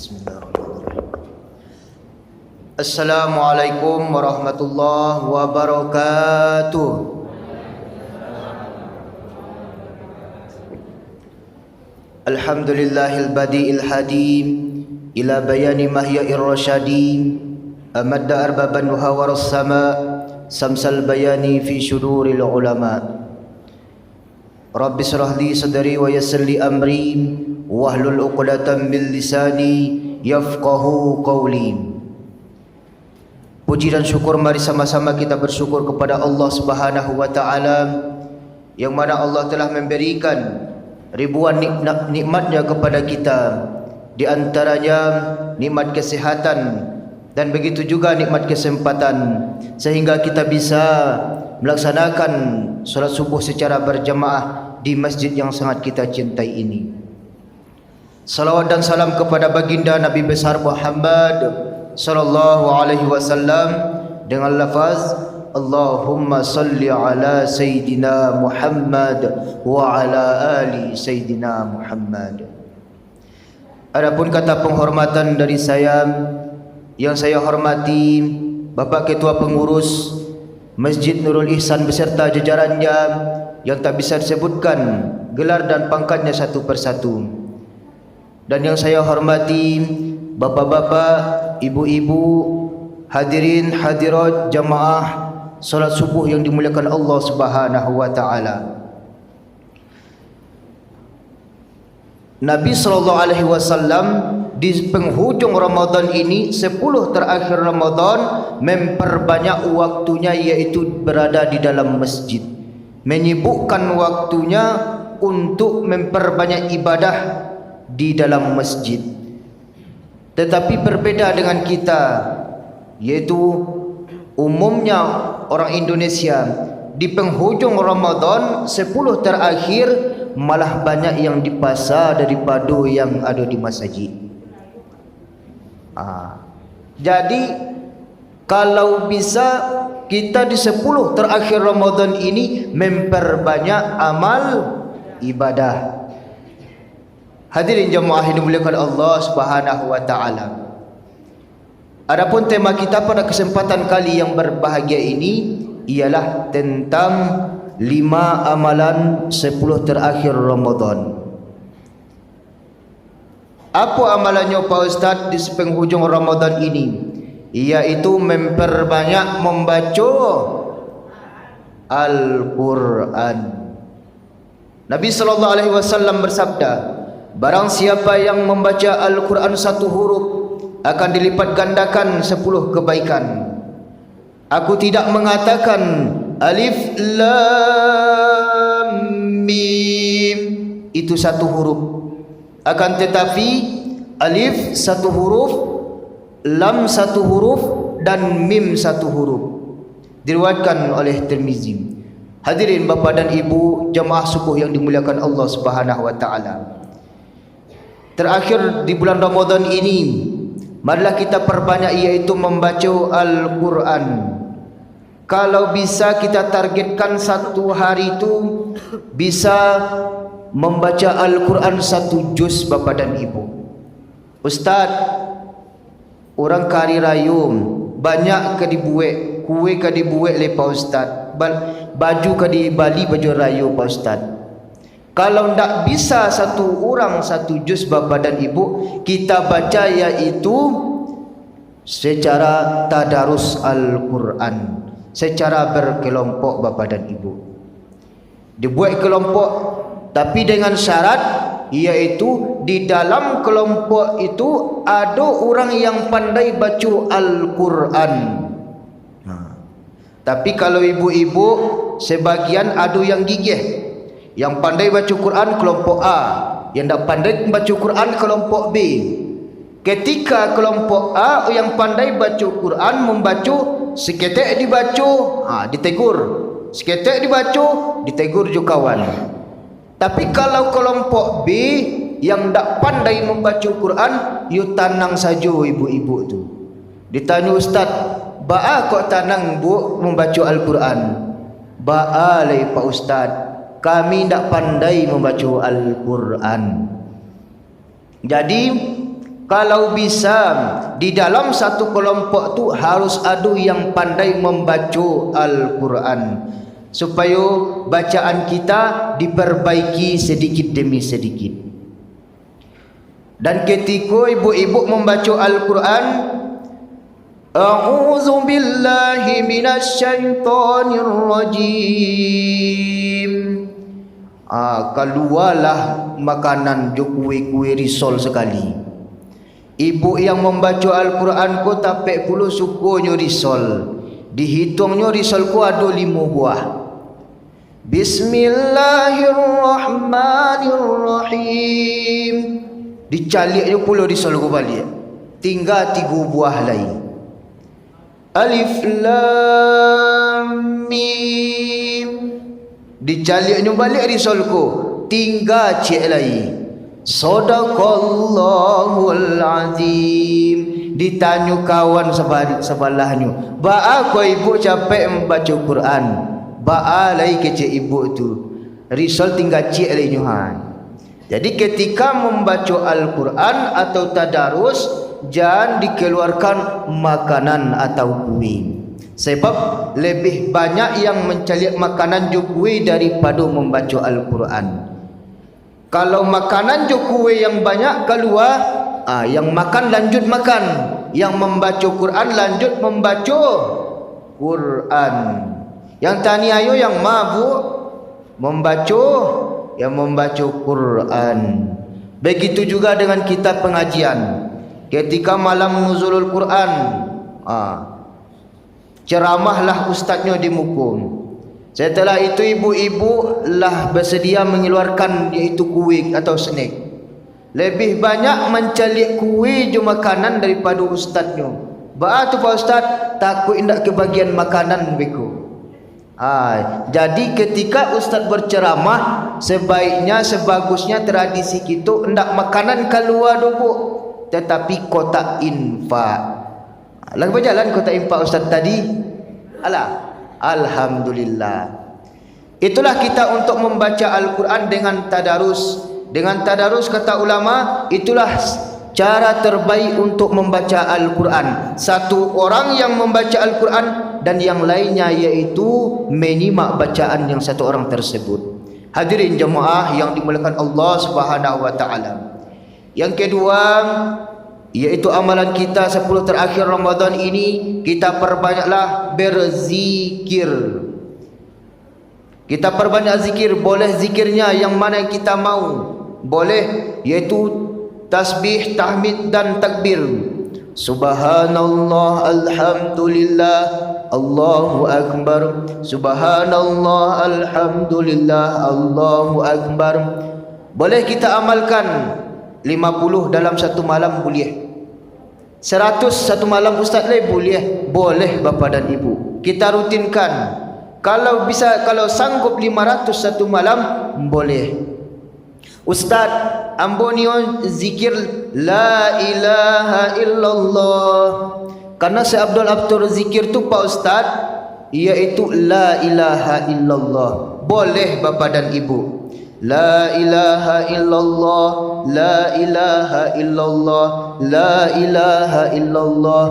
Bismillahirrahmanirrahim. Assalamualaikum warahmatullahi wabarakatuh. Alhamdulillahil badi'il hadim ila bayani mahya'ir rasyadim amadda arbaban wahawaras sama samsal bayani fi syuduril ulama. Rabbi syrah li sadri wa yassir li amri wahlul 'uqdatam min lisani yafqahu qawli. Puji dan syukur, mari sama-sama kita bersyukur kepada Allah Subhanahu wa taala yang mana Allah telah memberikan ribuan nikmat-Nya kepada kita, di antaranya nikmat kesehatan dan begitu juga nikmat kesempatan sehingga kita bisa melaksanakan salat subuh secara berjamaah di masjid yang sangat kita cintai ini. Salawat dan salam kepada baginda Nabi besar Muhammad sallallahu alaihi wasallam dengan lafaz Allahumma salli ala Sayyidina Muhammad wa ala ali Sayyidina Muhammad. Adapun kata penghormatan dari saya, yang saya hormati Bapak Ketua Pengurus Masjid Nurul Ihsan beserta jajarannya yang tak bisa disebutkan gelar dan pangkatnya satu persatu. Dan yang saya hormati bapak-bapak, ibu-ibu, hadirin hadirat jamaah salat subuh yang dimuliakan Allah Subhanahu wa taala. Nabi sallallahu alaihi wasallam di penghujung Ramadan ini, 10 terakhir Ramadan, memperbanyak waktunya yaitu berada di dalam masjid, menyibukkan waktunya untuk memperbanyak ibadah di dalam masjid. Tetapi berbeda dengan kita, yaitu umumnya orang Indonesia di penghujung Ramadan 10 terakhir malah banyak yang di pasar daripada yang ada di masjid. Jadi kalau bisa kita di 10 terakhir Ramadan ini memperbanyak amal ibadah. Hadirin jemaah yang dimuliakan Allah Subhanahu wa taala. Adapun tema kita pada kesempatan kali yang berbahagia ini ialah tentang 5 amalan 10 terakhir Ramadan. Apa amalannya Pak Ustaz di penghujung Ramadan ini? Iaitu memperbanyak membaca Al-Quran. Nabi sallallahu alaihi wasallam bersabda, barang siapa yang membaca Al-Quran 1 huruf akan dilipat gandakan 10 kebaikan. Aku tidak mengatakan alif lam mim itu 1 huruf, akan tetapi alif 1 huruf, lam 1 huruf dan mim 1 huruf. Diriwayatkan oleh Tirmizi. Hadirin bapa dan ibu jemaah subuh yang dimuliakan Allah Subhanahu wa taala. Terakhir di bulan Ramadan ini, marilah kita perbanyak yaitu membaca Al-Quran. Kalau bisa kita targetkan 1 hari itu bisa membaca Al-Quran 1 juz bapa dan ibu. Ustaz, orang kari rayum banyak ke dibuat, kue ke dibuat le Pak Ustaz, baju ke di Bali baju rayu Pak Ustaz. Kalau tidak bisa 1 orang 1 juz bapa dan ibu, kita baca yaitu secara tadarus Al-Quran, secara berkelompok bapa dan ibu. Dibuat kelompok tapi dengan syarat, yaitu di dalam kelompok itu ada orang yang pandai baca Al-Quran. Tapi kalau ibu-ibu sebagian ada yang gigih. Yang pandai baca Quran kelompok A, yang tak pandai baca Quran kelompok B. Ketika kelompok A yang pandai baca Quran membaca, seketek dibaca, ditegur. Seketek dibaca, ditegur juga kawan. Tapi kalau kelompok B yang tak pandai membaca Quran, you tanang saja ibu-ibu tu. Ditanya Ustaz, ba'a kok tanang bu membaca Al-Quran? Ba'a lay Pak Ustaz, kami tidak pandai membaca Al-Quran. Jadi Kalau bisa di dalam satu kelompok tu harus ada yang pandai membaca Al-Quran, supaya bacaan kita diperbaiki sedikit demi sedikit. Dan ketika ibu-ibu membaca Al-Quran, a'udzu billahi minasyaitonir rajim, keluarlah makanan jo kuih-kuih risol sekali. Ibu yang membaca Al-Quran ko tapek puluh sukunya risol, dihitungnya risol ko ada 5 buah. Bismillahirrahmanirrahim, dicaliknya puluh risol ko balik, tinggal 3 buah lain. Alif Lam Mim, dicaliknya balik risol ko, tinggal cek lain. Sadaqallahul azim, ditanya kawan sebelahnya, ba'a ko ibu capek membaca Quran, ba'a lagi kecek ibu tu risol tinggal cik lagi nyuhan. Jadi ketika membaca Al-Quran atau tadarus, jangan dikeluarkan makanan atau kuih, sebab lebih banyak yang mencari makanan kuih daripada membaca Al-Quran. Kalau makanan kuih yang banyak keluar, yang makan lanjut makan, yang membaca Quran lanjut membaca Quran. Yang tani ayo yang mabuk membaca, yang membaca Quran. Begitu juga dengan kitab pengajian. Ketika malam nuzulul Quran, ceramahlah ustaznya di mukum. Setelah itu ibu-ibu lah bersedia mengeluarkan iaitu kuih atau snack. Lebih banyak mencalik kuih je makanan daripada ustaznya. Ba tu Pak Ustaz, takut indak kebagian makanan beku. Jadi ketika ustaz berceramah, sebaiknya sebagusnya tradisi kita hendak makanan keluar dulu, tetapi kotak infak. Lagu berjalan kotak infak ustaz tadi. Alhamdulillah. Itulah kita untuk membaca Al-Quran dengan tadarus. Dengan tadarus kata ulama, itulah cara terbaik untuk membaca Al-Quran. Satu orang yang membaca Al-Quran dan yang lainnya yaitu menyimak bacaan yang satu orang tersebut. Hadirin jemaah yang dimuliakan Allah Subhanahu wa taala. Yang kedua, yaitu amalan kita 10 terakhir Ramadan ini, kita perbanyaklah berzikir. Kita perbanyak zikir. Boleh zikirnya yang mana yang kita mau, boleh, yaitu tasbih, tahmid dan takbir. Subhanallah, alhamdulillah, Allahu akbar. Subhanallah, alhamdulillah, Allahu akbar. Boleh kita amalkan 50 dalam satu malam boleh. 100 satu malam ustaz leh boleh. Boleh bapa dan ibu, kita rutinkan. Kalau bisa, kalau sanggup 500 satu malam boleh. Ustaz, ambonio zikir la ilaha illallah. Karena si Abdul Abtur zikir tu Pak Ustaz, iaitu la ilaha illallah. Boleh bapa dan ibu. La ilaha illallah, la ilaha illallah, la ilaha illallah.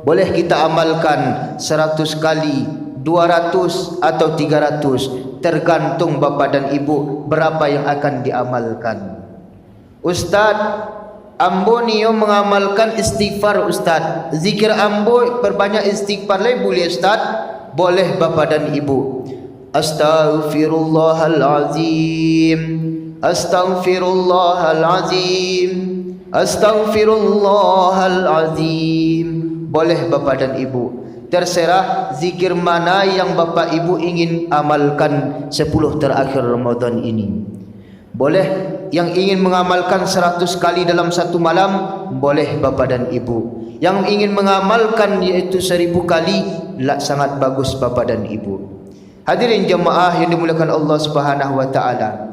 Boleh kita amalkan 100 kali, 200 atau 300, tergantung bapa dan ibu berapa yang akan diamalkan. Ustaz, ambo niyo mengamalkan istighfar Ustaz. Zikir ambo perbanyak istighfar le boleh Ustaz? Boleh bapa dan ibu. Astaghfirullahalazim, astaghfirullahalazim, astaghfirullahalazim. Boleh bapa dan ibu. Terserah zikir mana yang bapa ibu ingin amalkan 10 terakhir Ramadan ini. Boleh yang ingin mengamalkan 100 kali dalam satu malam, boleh bapa dan ibu. Yang ingin mengamalkan yaitu 1000 kali, sangat bagus bapa dan ibu. Hadirin jemaah yang dimuliakan Allah Subhanahu wa taala.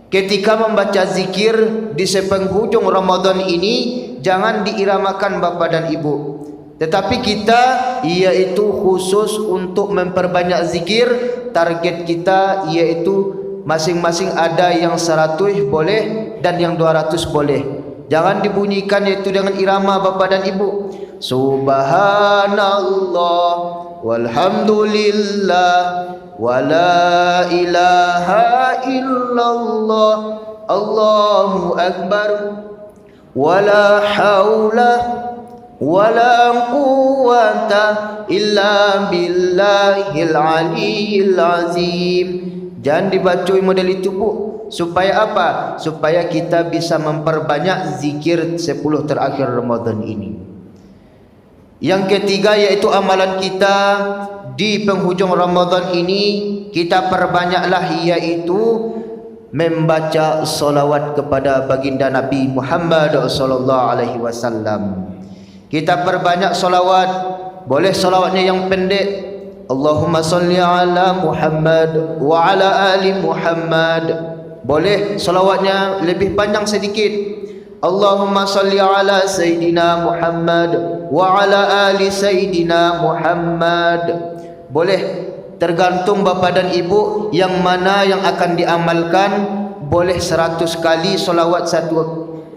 Ketika membaca zikir di sepenghujung Ramadan ini, jangan diiramakan bapa dan ibu. Tetapi kita yaitu khusus untuk memperbanyak zikir. Target kita yaitu masing-masing ada yang 100 boleh dan yang 200 boleh. Jangan dibunyikan iaitu dengan irama bapa dan ibu. Subhanallah walhamdulillah wala ilaha illallah Allahu akbar wala haula wala quwwata illa billahil aliyil azim. Jangan dibaca model itu, Bu. Supaya apa? Supaya kita bisa memperbanyak zikir 10 terakhir Ramadan ini. Yang ketiga yaitu amalan kita di penghujung Ramadan ini, kita perbanyaklah yaitu membaca salawat kepada baginda Nabi Muhammad sallallahu alaihi wasallam. Kita perbanyak salawat. Boleh salawatnya yang pendek, Allahumma salli ala Muhammad wa ala ali Muhammad. Boleh salawatnya lebih panjang sedikit, Allahumma salli ala Sayyidina Muhammad wa ala ali Sayyidina Muhammad. Boleh, tergantung bapa dan ibu yang mana yang akan diamalkan. Boleh 100 kali salawat satu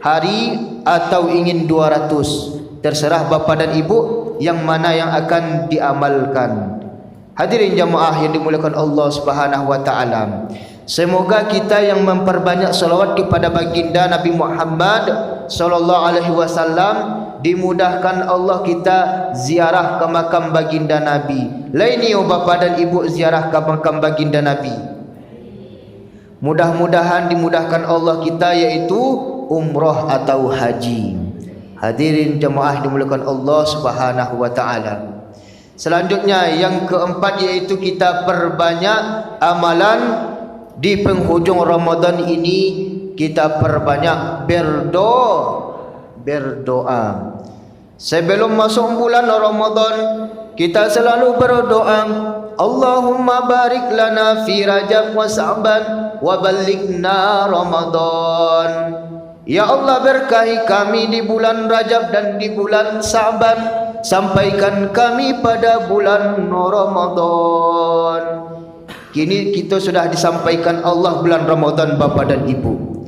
hari atau ingin 200. Terserah bapa dan ibu yang mana yang akan diamalkan. Hadirin jamaah yang dimuliakan Allah Subhanahu wa taala. Semoga kita yang memperbanyak salawat kepada baginda Nabi Muhammad sallallahu alaihi wasallam dimudahkan Allah kita ziarah ke makam baginda Nabi. Laini bapa dan ibu ziarah ke makam baginda Nabi. Mudah-mudahan dimudahkan Allah kita yaitu umrah atau haji. Hadirin jemaah dimuliakan Allah Subhanahu wa taala. Selanjutnya yang keempat yaitu kita perbanyak amalan di penghujung Ramadan ini. Kita perbanyak berdoa. Sebelum masuk bulan Ramadan kita selalu berdoa, Allahumma barik lana fi Rajab wa Sa'ban wa ballighna Ramadan. Ya Allah, berkahi kami di bulan Rajab dan di bulan Sa'ban, sampaikan kami pada bulan Ramadan. Kini kita sudah disampaikan Allah bulan Ramadan bapa dan ibu.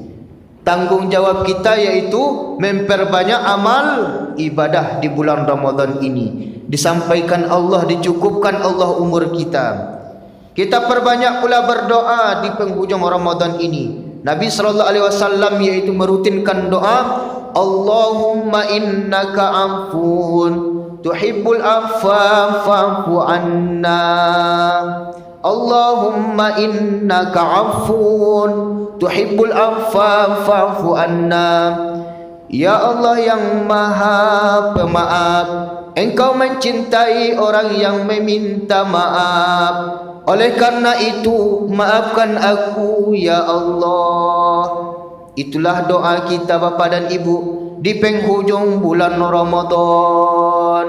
Tanggungjawab kita yaitu memperbanyak amal ibadah di bulan Ramadan ini. Disampaikan Allah, dicukupkan Allah umur kita. Kita perbanyak pula berdoa di penghujung Ramadan ini. Nabi sallallahu alaihi wasallam yaitu merutinkan doa, Allahumma innaka afun tuhibbul afwa fa'fu anna. Allahumma innaka afun tuhibbul afwa fa'fu anna. Ya Allah yang Maha Pemaaf, Engkau mencintai orang yang meminta maaf. Oleh karena itu maafkan aku ya Allah. Itulah doa kita bapa dan ibu di penghujung bulan Ramadan.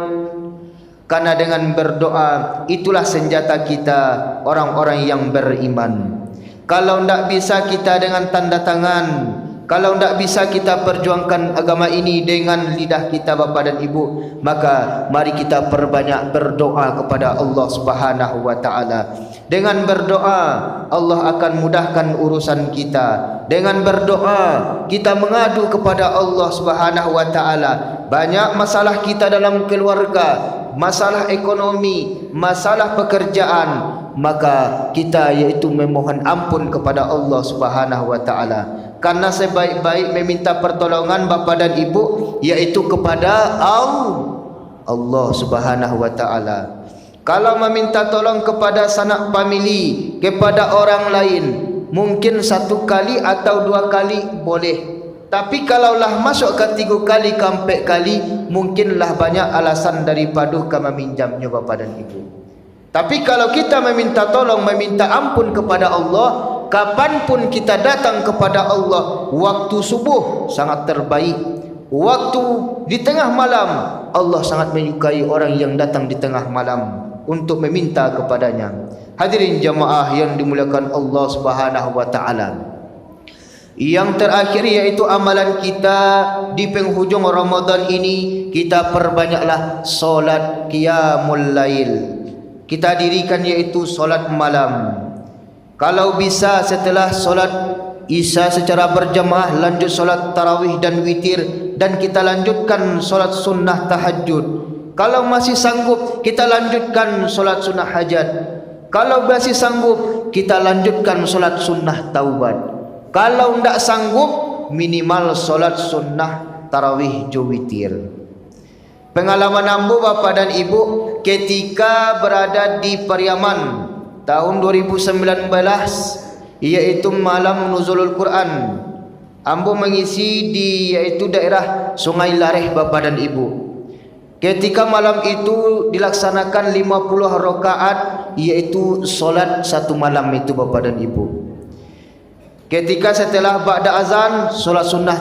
Karena dengan berdoa itulah senjata kita orang-orang yang beriman. Kalau tidak bisa kita dengan tanda tangan, kalau tidak bisa kita perjuangkan agama ini dengan lidah kita bapa dan ibu, maka mari kita perbanyak berdoa kepada Allah Subhanahu wa taala. Dengan berdoa Allah akan mudahkan urusan kita. Dengan berdoa kita mengadu kepada Allah Subhanahu wa taala. Banyak masalah kita dalam keluarga, masalah ekonomi, masalah pekerjaan, maka kita yaitu memohon ampun kepada Allah Subhanahu wa taala. Karena sebaik-baik meminta pertolongan bapa dan ibu yaitu kepada Allah Subhanahu wa taala. Kalau meminta tolong kepada sanak famili, kepada orang lain, mungkin 1 kali atau 2 kali boleh. Tapi kalaulah masuk ke 3 kali ke 4 kali, mungkinlah banyak alasan daripada kami meminjamnya bapa dan ibu. Tapi kalau kita meminta tolong, meminta ampun kepada Allah, kapanpun kita datang kepada Allah, waktu subuh sangat terbaik, waktu di tengah malam Allah sangat menyukai orang yang datang di tengah malam untuk meminta kepadanya. Hadirin jamaah yang dimuliakan Allah Subhanahu wa taala. Yang terakhir yaitu amalan kita di penghujung Ramadan ini, kita perbanyaklah solat qiyamul lail. Kita dirikan yaitu solat malam. Kalau bisa setelah solat Isya secara berjamaah, lanjut solat tarawih dan witir, dan kita lanjutkan solat sunnah tahajud. Kalau masih sanggup, kita lanjutkan solat sunnah hajat. Kalau masih sanggup, kita lanjutkan solat sunnah taubat. Kalau tidak sanggup, minimal solat sunnah tarawih jo witir. Pengalaman ambo bapa dan ibu ketika berada di Pariaman tahun 2019, iaitu malam nuzulul Quran. Ambo mengisi di yaitu daerah Sungai Lareh bapa dan ibu. Ketika malam itu dilaksanakan 50 rakaat, yaitu solat satu malam itu bapa dan ibu. Ketika setelah ba'da azan, solat sunnah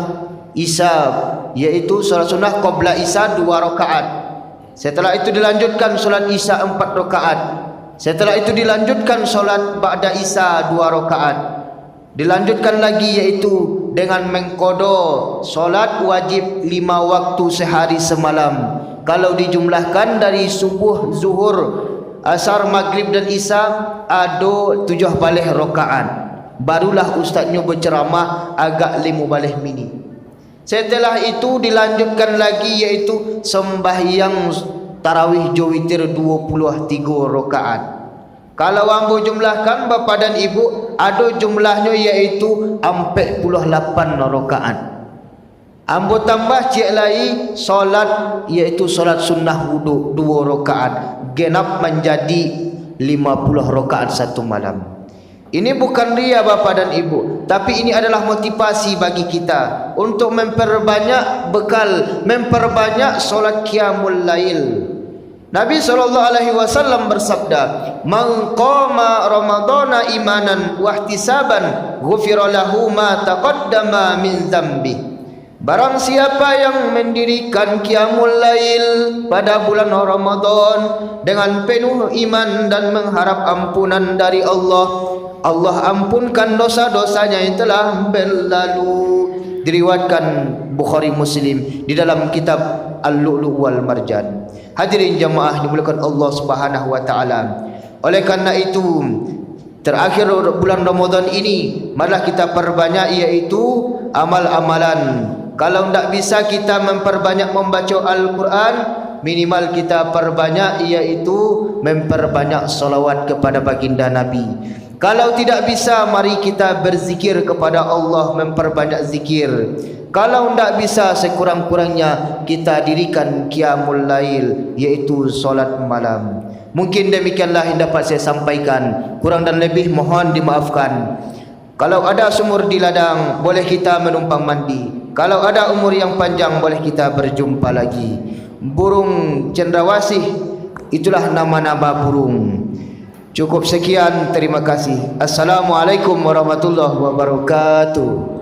Isya, yaitu solat sunnah qabla Isya 2 rakaat. Setelah itu dilanjutkan solat Isya 4 rakaat. Setelah itu dilanjutkan solat ba'da Isya 2 rakaat. Dilanjutkan lagi yaitu dengan mengqada solat wajib 5 waktu sehari semalam. Kalau dijumlahkan dari subuh, zuhur, asar, maghrib dan isya, ada 7 balih rakaat. Barulah ustaznya berceramah agak 5 balih mini. Setelah itu dilanjutkan lagi yaitu sembahyang tarawih witir 23 rakaat. Kalau ambo jumlahkan bapa dan ibu, ada jumlahnya yaitu 48 rakaat. Ambo tambah cik lai solat yaitu solat sunnah wudu 2 rakaat, genap menjadi 50 rakaat satu malam. Ini bukan ria bapa dan ibu, tapi ini adalah motivasi bagi kita untuk memperbanyak bekal, memperbanyak solat qiyamul lail. Nabi SAW bersabda, "Man qama ramadhana imanan wa ihtisaban, ghufira lahu ma taqaddama min dzambi." Barang siapa yang mendirikan qiyamul lail pada bulan Ramadan dengan penuh iman dan mengharap ampunan dari Allah, Allah ampunkan dosa-dosanya yang telah berlalu. Diriwayatkan Bukhari Muslim di dalam kitab Al-Lu'lu' wal Marjan. Hadirin jamaah dimuliakan Allah Subhanahu wa taala. Oleh karena itu, terakhir bulan Ramadan ini, marilah kita perbanyak yaitu amal-amalan. Kalau tidak bisa kita memperbanyak membaca Al-Quran, minimal kita perbanyak yaitu memperbanyak salawat kepada baginda Nabi. Kalau tidak bisa, mari kita berzikir kepada Allah, memperbanyak zikir. Kalau tidak bisa, sekurang-kurangnya kita dirikan qiyamul lail, yaitu solat malam. Mungkin demikianlah yang dapat saya sampaikan. Kurang dan lebih mohon dimaafkan. Kalau ada sumur di ladang, boleh kita menumpang mandi. Kalau ada umur yang panjang, boleh kita berjumpa lagi. Burung cendrawasih, itulah nama-nama burung. Cukup sekian, terima kasih. Assalamualaikum warahmatullahi wabarakatuh.